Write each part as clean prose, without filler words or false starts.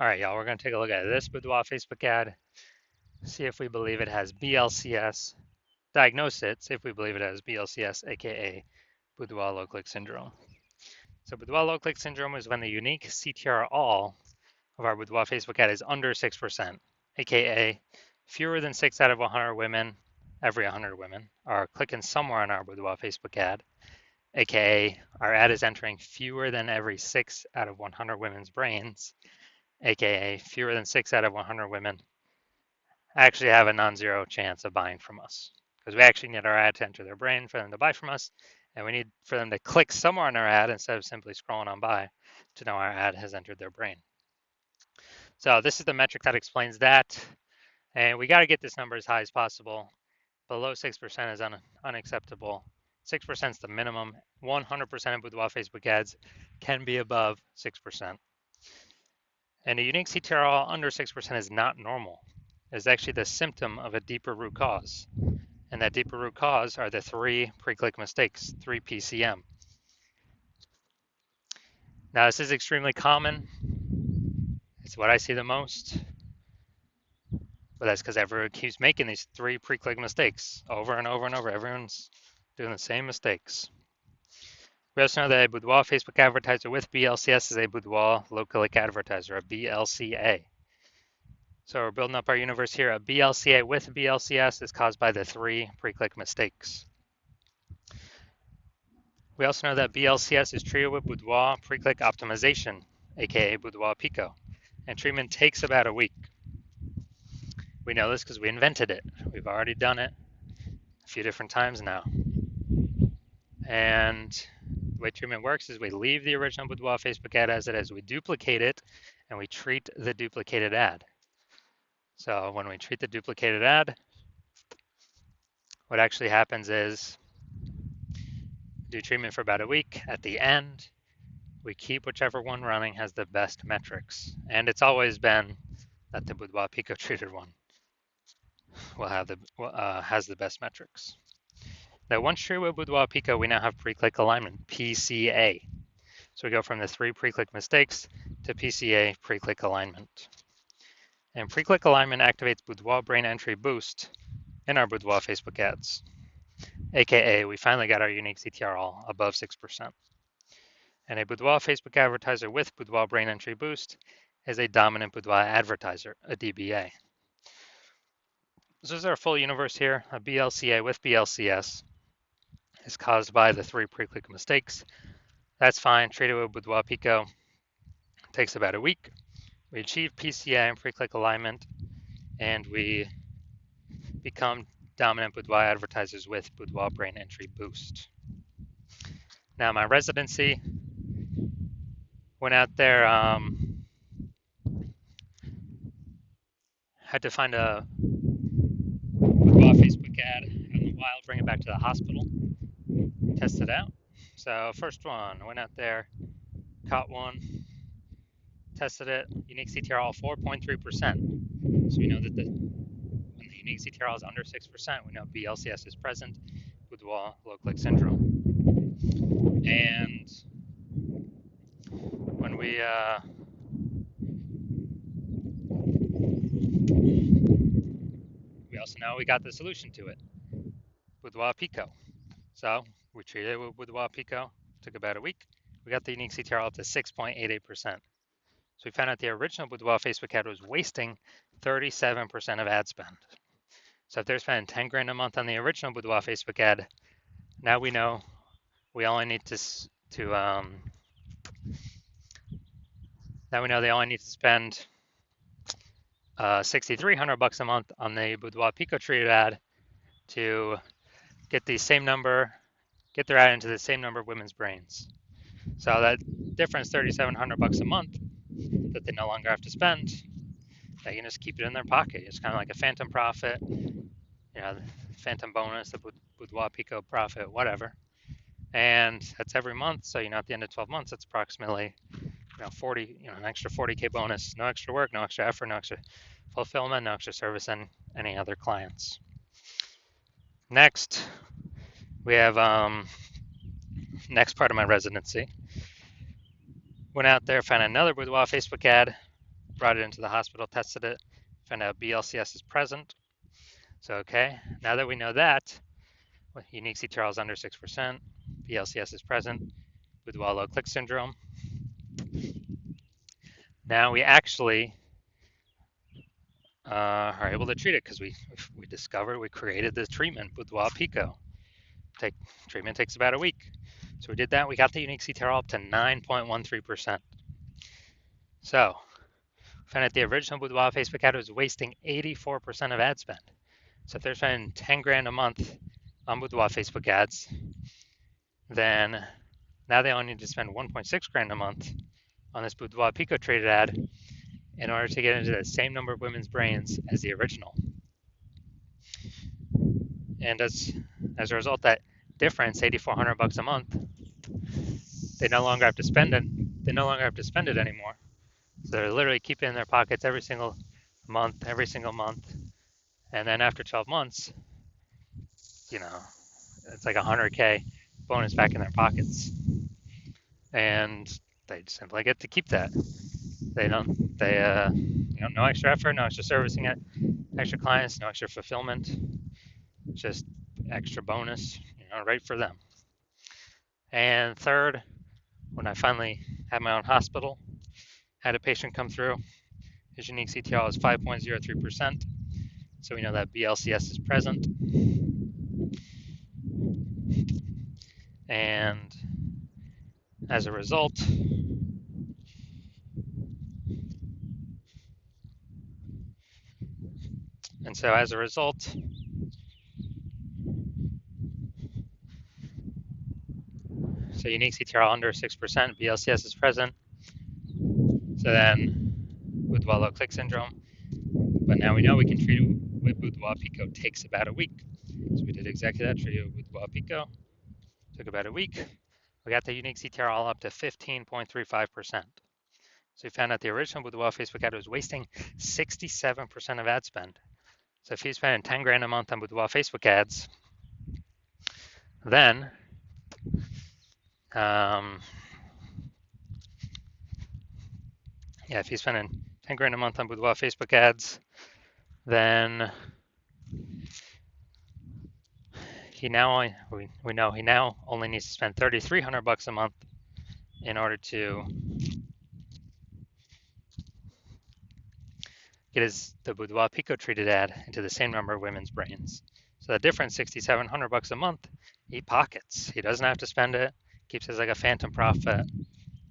All right, y'all, we're going to take a look at this Boudoir Facebook ad, see if we believe it has BLCS, diagnose it, see if we believe it has BLCS, aka Boudoir low click syndrome. So Boudoir low click syndrome is when the unique CTR all of our Boudoir Facebook ad is under 6%, aka fewer than 6 out of 100 women, every 100 women, are clicking somewhere on our Boudoir Facebook ad, aka our ad is entering fewer than every 6 out of 100 women's brains, aka fewer than 6 out of 100 women actually have a non-zero chance of buying from us, because we actually need our ad to enter their brain for them to buy from us, and we need for them to click somewhere on our ad instead of simply scrolling on by to know our ad has entered their brain. So this is the metric that explains that, and we got to get this number as high as possible. Below 6% is unacceptable. 6% is the minimum. 100% of Boudoir Facebook ads can be above 6%. And a unique CTRL under 6% is not normal. It's actually the symptom of a deeper root cause. And that deeper root cause are the 3 pre-click mistakes, 3 PCM. Now, this is extremely common. It's what I see the most. But that's because everyone keeps making these 3 pre-click mistakes over and over and over. Everyone's doing the same mistakes. We also know that a Boudoir Facebook advertiser with BLCS is a Boudoir low-click advertiser, a BLCA. So we're building up our universe here. A BLCA with BLCS is caused by the 3 pre-click mistakes. We also know that BLCS is treated with Boudoir pre-click optimization, aka Boudoir Pico, and treatment takes about a week. We know this because we invented it. We've already done it a few different times now. And the way treatment works is we leave the original Boudoir Facebook ad as it is. We duplicate it, and we treat the duplicated ad. So when we treat the duplicated ad, what actually happens is do treatment for about a week. At the end, we keep whichever one running has the best metrics. And it's always been that the Boudoir Pico treated one will have has the best metrics. Now, once treated with Boudoir Pico, we now have pre-click alignment, PCA. So we go from the 3 pre-click mistakes to PCA, pre-click alignment. And pre-click alignment activates Boudoir brain entry boost in our Boudoir Facebook ads, aka we finally got our unique CTR all above 6%. And a Boudoir Facebook advertiser with Boudoir brain entry boost is a dominant Boudoir advertiser, a DBA. This is our full universe here. A BLCA with BLCS is caused by the 3 pre-click mistakes. That's fine. Treated with Boudoir Pico. Takes about a week. We achieve PCA and pre-click alignment, and we become dominant Boudoir advertisers with Boudoir brain entry boost. Now, my residency went out there, had to find a Boudoir Facebook ad out in the wild, bring it back to the hospital, test it out. So first one, went out there, caught one, tested it, unique CTR all 4.3%. So we know that when the unique CTR is under 6%, we know BLCS is present, Boudoir low click syndrome. And when we also know we got the solution to it, Boudoir Pico. So we treated it with Boudoir Pico, took about a week. We got the unique CTR up to 6.88%. So we found out the original Boudoir Facebook ad was wasting 37% of ad spend. So if they're spending 10 grand a month on the original Boudoir Facebook ad, now we know we only need now we know they only need to spend $6,300 a month on the Boudoir Pico treated ad to get the same number, get their ad into the same number of women's brains. So that difference, $3,700 a month, that they no longer have to spend, they can just keep it in their pocket. It's kind of like a phantom profit, phantom bonus, the Boudoir Pico profit, whatever. And that's every month. So at the end of 12 months, it's approximately 40, an extra 40K bonus, no extra work, no extra effort, no extra fulfillment, no extra service, and any other clients. Next, we have next part of my residency. Went out there, found another Boudoir Facebook ad, brought it into the hospital, tested it, found out BLCS is present. So, okay, now that we know that, unique CTRL is under 6%, BLCS is present, Boudoir low click syndrome. Now we actually are able to treat it because we discovered, we created this treatment, Boudoir Pico. Treatment takes about a week. So we did that. We got the unique CTRL up to 9.13%. So found that the original Boudoir Facebook ad was wasting 84% of ad spend. So if they're spending 10 grand a month on Boudoir Facebook ads, then now they only need to spend 1.6 grand a month on this Boudoir Pico traded ad in order to get into the same number of women's brains as the original. And as a result, that difference, $8,400 a month, they no longer have to spend it. They no longer have to spend it anymore. So they're literally keeping it in their pockets every single month, and then after 12 months, it's like 100K bonus back in their pockets, and they simply get to keep that. They don't. No extra effort, no extra servicing it, extra clients, no extra fulfillment, just extra bonus, right for them. And third, when I finally had my own hospital, had a patient come through, his unique CTR is 5.03%. So we know that BLCS is present. And as a result, so unique CTR under 6%, BLCS is present. So then with Boudoir click syndrome, but now we know we can treat it with Boudoir Pico. Takes about a week. So we did exactly that, treated it with Boudoir Pico. Took about a week. We got the unique CTR all up to 15.35%. So we found out the original Boudoir Facebook ad was wasting 67% of ad spend. So if he's spending 10 grand a month on Boudoir Facebook ads, then if he's spending 10 grand a month on Boudoir Facebook ads, then we know he now only needs to spend $3,300 a month in order to get the Boudoir Pico treated ad into the same number of women's brains. So the difference, $6,700 a month, he pockets. He doesn't have to spend it. Keeps it as like a phantom profit,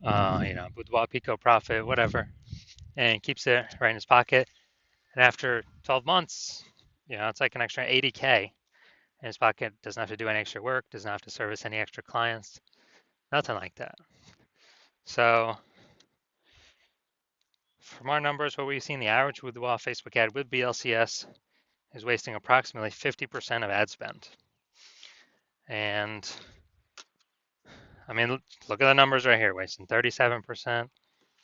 Boudoir Pico profit, whatever, and keeps it right in his pocket. And after 12 months, it's like an extra 80K in his pocket. Doesn't have to do any extra work. Doesn't have to service any extra clients. Nothing like that. So from our numbers, what we've seen, the average Boudoir Facebook ad with BLCS is wasting approximately 50% of ad spend. And I mean, look at the numbers right here, wasting 37%,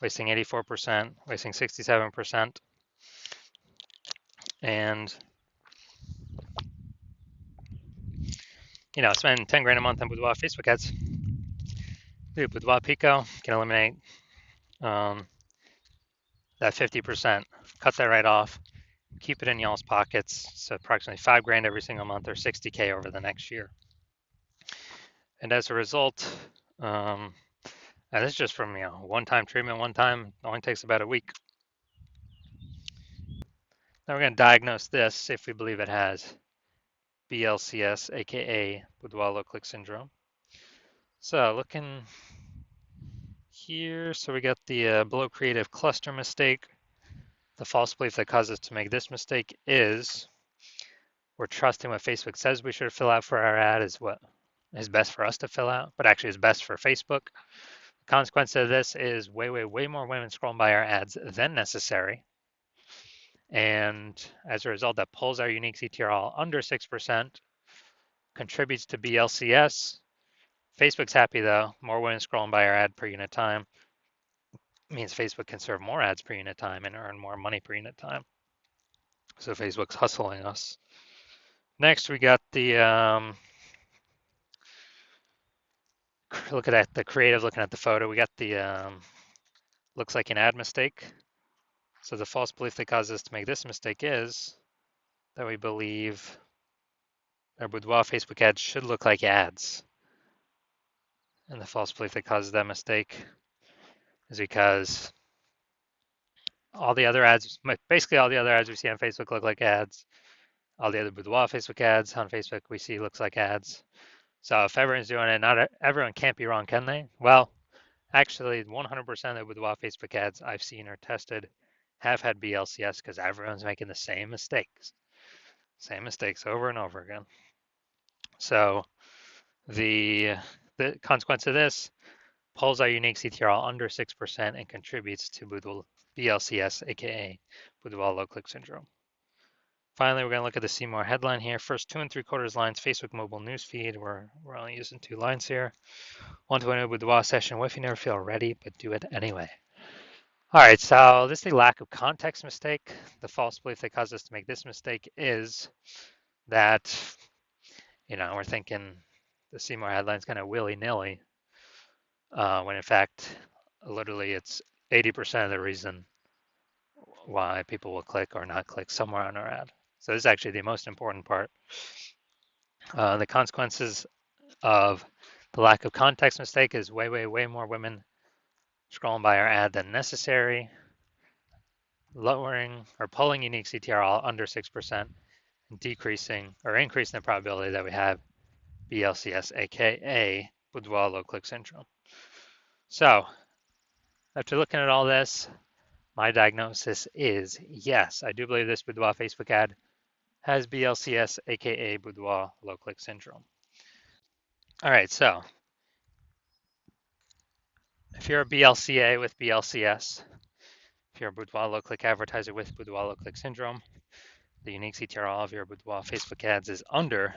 wasting 84%, wasting 67%. And, spending 10 grand a month on Boudoir Facebook ads. Dude, Boudoir Pico can eliminate that 50%, cut that right off, keep it in y'all's pockets. So approximately 5 grand every single month, or 60K over the next year. And as a result, and this is just from one-time treatment, only takes about a week. Now we're going to diagnose this if we believe it has BLCS, aka Boudoir low click syndrome. So looking here, so we got the below creative cluster mistake. The false belief that causes us to make this mistake is we're trusting what Facebook says we should fill out for our ad is what is best for us to fill out, but actually is best for Facebook. The consequence of this is way more women scrolling by our ads than necessary. And as a result, that pulls our unique CTR under 6%, contributes to BLCS. Facebook's happy though, more women scrolling by our ad per unit time means Facebook can serve more ads per unit time and earn more money per unit time. So Facebook's hustling us. Next, we got the the creative, looking at the photo. We got the looks like an ad mistake. So the false belief that causes us to make this mistake is that we believe our boudoir Facebook ads should look like ads. And the false belief that causes that mistake is because all the other ads, basically all the other ads we see on Facebook look like ads. All the other boudoir Facebook ads on Facebook we see looks like ads. So if everyone's doing it, not everyone can't be wrong, can they? Well, actually, 100% of the boudoir Facebook ads I've seen or tested have had BLCS because everyone's making the same mistakes over and over again. So the consequence of this pulls our unique CTRL under 6% and contributes to BLCS, aka boudoir low click syndrome. Finally, we're going to look at the see more headline here. First 2 3/4 lines, Facebook mobile newsfeed. We're only using 2 lines here. 120 boudoir session. What if you never feel ready, but do it anyway? All right, so this is the lack of context mistake. The false belief that caused us to make this mistake is that, we're thinking the see more headline's kind of willy-nilly, when in fact, literally it's 80% of the reason why people will click or not click somewhere on our ad. So this is actually the most important part. The consequences of the lack of context mistake is way more women scrolling by our ad than necessary, lowering or pulling unique CTRL under 6%, and decreasing or increasing the probability that we have BLCS, aka boudoir low click syndrome. So after looking at all this, my diagnosis is yes, I do believe this boudoir Facebook ad has BLCS, aka boudoir low click syndrome. All right, so if you're a BLCA with BLCS, if you're a boudoir low click advertiser with boudoir low click syndrome, the unique CTRL of your boudoir Facebook ads is under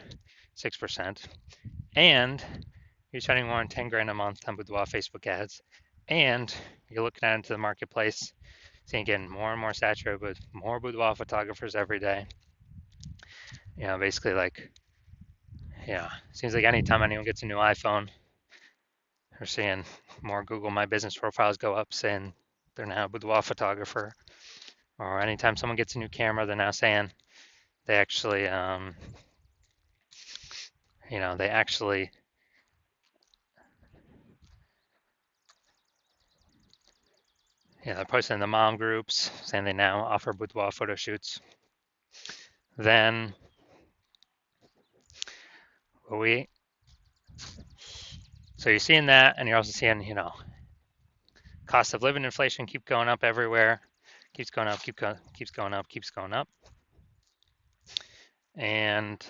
6%, and you're spending more than 10 grand a month on boudoir Facebook ads, and you're looking out into the marketplace, seeing getting more and more saturated with more boudoir photographers every day. Basically seems like anytime anyone gets a new iPhone, we're seeing more Google My Business profiles go up saying they're now a boudoir photographer. Or anytime someone gets a new camera, they're now saying they actually, they're posting in the mom groups saying they now offer boudoir photo shoots. Then so you're seeing that, and you're also seeing, cost of living inflation keep going up everywhere, keeps going up. And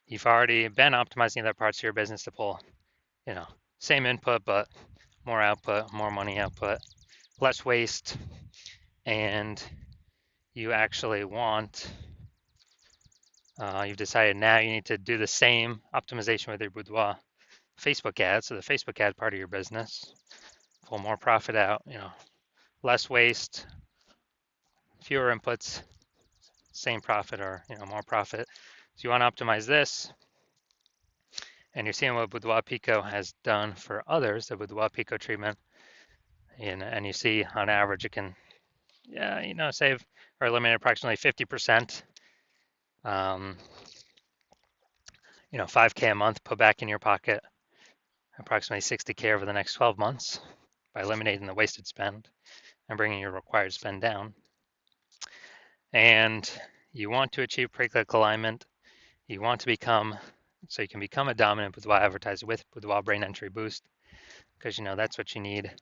you've already been optimizing other parts of your business to pull, same input, but more output, more money output, less waste. And you actually you've decided now you need to do the same optimization with your boudoir Facebook ads, so the Facebook ad part of your business, pull more profit out, less waste, fewer inputs, same profit or more profit. So you want to optimize this, and you're seeing what Boudoir Pico has done for others, the Boudoir Pico treatment, and you see on average it can, save or eliminate approximately 50%. 5K a month put back in your pocket, approximately 60K over the next 12 months by eliminating the wasted spend and bringing your required spend down. And you want to achieve pre-click alignment. You want to become, so you can become a dominant boudoir advertiser with Boudoir Brain Entry Boost, because that's what you need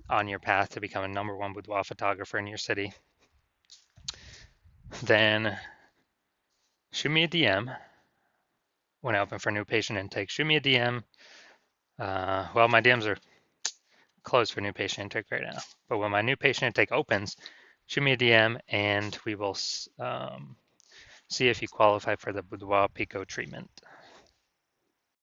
on your path to become a #1 boudoir photographer in your city. Then shoot me a DM when I open for new patient intake. Shoot me a DM. Well, my DMs are closed for new patient intake right now, but when my new patient intake opens, shoot me a DM and we will see if you qualify for the Boudoir Pico treatment.